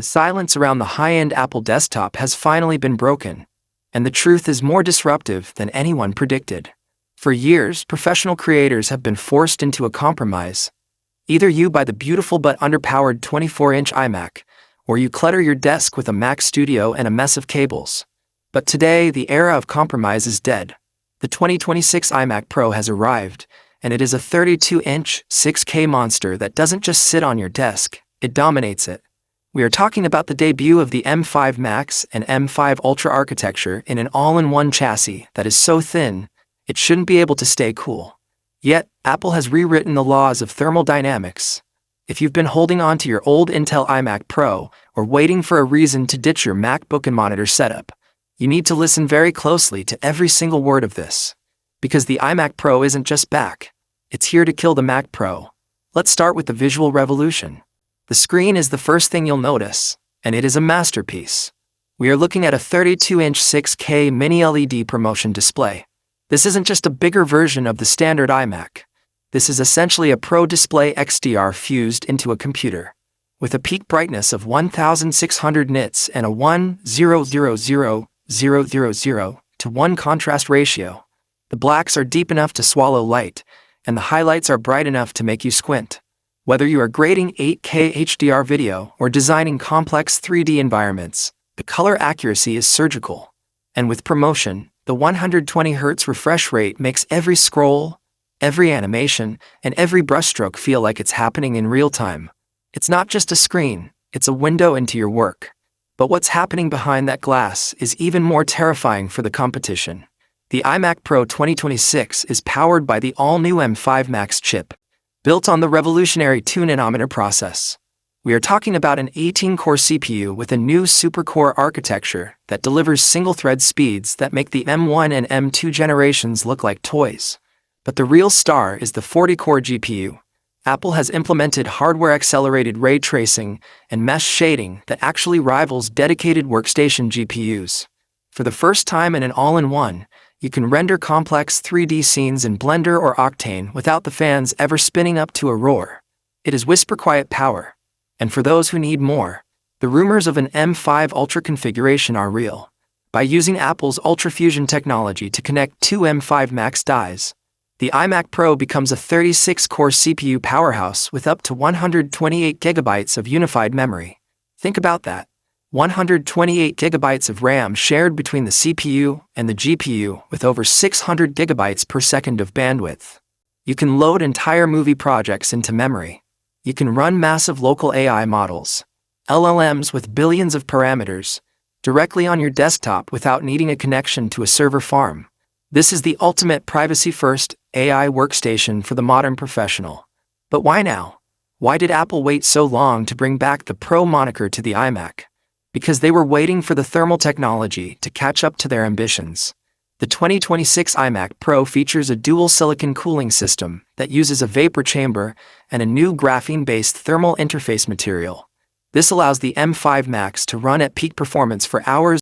silence around the high-end Apple desktop has finally been broken, and the truth is more disruptive than anyone predicted. For years, professional creators have been forced into a compromise. Either you buy the beautiful but underpowered 24-inch iMac, or you clutter your desk with a Mac Studio and a mess of cables. But today, the era of compromise is dead. The 2026 iMac Pro has arrived, and it is a 32-inch, 6K monster that doesn't just sit on your desk, it dominates it. We are talking about the debut of the M5 Max and M5 Ultra architecture in an all-in-one chassis that is so thin, it shouldn't be able to stay cool. Yet, Apple has rewritten the laws of thermodynamics. If you've been holding on to your old Intel iMac Pro or waiting for a reason to ditch your MacBook and monitor setup, you need to listen very closely to every single word of this. Because the iMac Pro isn't just back, it's here to kill the Mac Pro. Let's start with the visual revolution. The screen is the first thing you'll notice, and it is a masterpiece. We are looking at a 32-inch 6K mini LED ProMotion display. This isn't just a bigger version of the standard iMac. This is essentially a Pro Display XDR fused into a computer. With a peak brightness of 1600 nits and a 1:0:0:0:0:0 contrast ratio, the blacks are deep enough to swallow light, and the highlights are bright enough to make you squint. Whether you are grading 8K HDR video or designing complex 3D environments, the color accuracy is surgical. And with ProMotion, the 120Hz refresh rate makes every scroll, every animation, and every brushstroke feel like it's happening in real time. It's not just a screen, it's a window into your work. But what's happening behind that glass is even more terrifying for the competition. The iMac Pro 2026 is powered by the all-new M5 Max chip, built on the revolutionary 2-nanometer process. We are talking about an 18-core CPU with a new super-core architecture that delivers single-thread speeds that make the M1 and M2 generations look like toys. But the real star is the 40-core GPU. Apple has implemented hardware-accelerated ray tracing and mesh shading that actually rivals dedicated Workstation GPUs. For the first time in an all-in-one, you can render complex 3D scenes in Blender or Octane without the fans ever spinning up to a roar. It is whisper-quiet power. And for those who need more, the rumors of an M5 Ultra configuration are real. By using Apple's UltraFusion technology to connect two M5 Max dies, the iMac Pro becomes a 36-core CPU powerhouse with up to 128 GB of unified memory. Think about that. 128 GB of RAM shared between the CPU and the GPU with over 600 GB per second of bandwidth. You can load entire movie projects into memory. You can run massive local AI models, LLMs with billions of parameters, directly on your desktop without needing a connection to a server farm. This is the ultimate privacy-first AI workstation for the modern professional. But why now? Why did Apple wait so long to bring back the Pro moniker to the iMac? Because they were waiting for the thermal technology to catch up to their ambitions. The 2026 iMac Pro features a dual silicon cooling system that uses a vapor chamber and a new graphene-based thermal interface material. This allows the M5 Max to run at peak performance for hours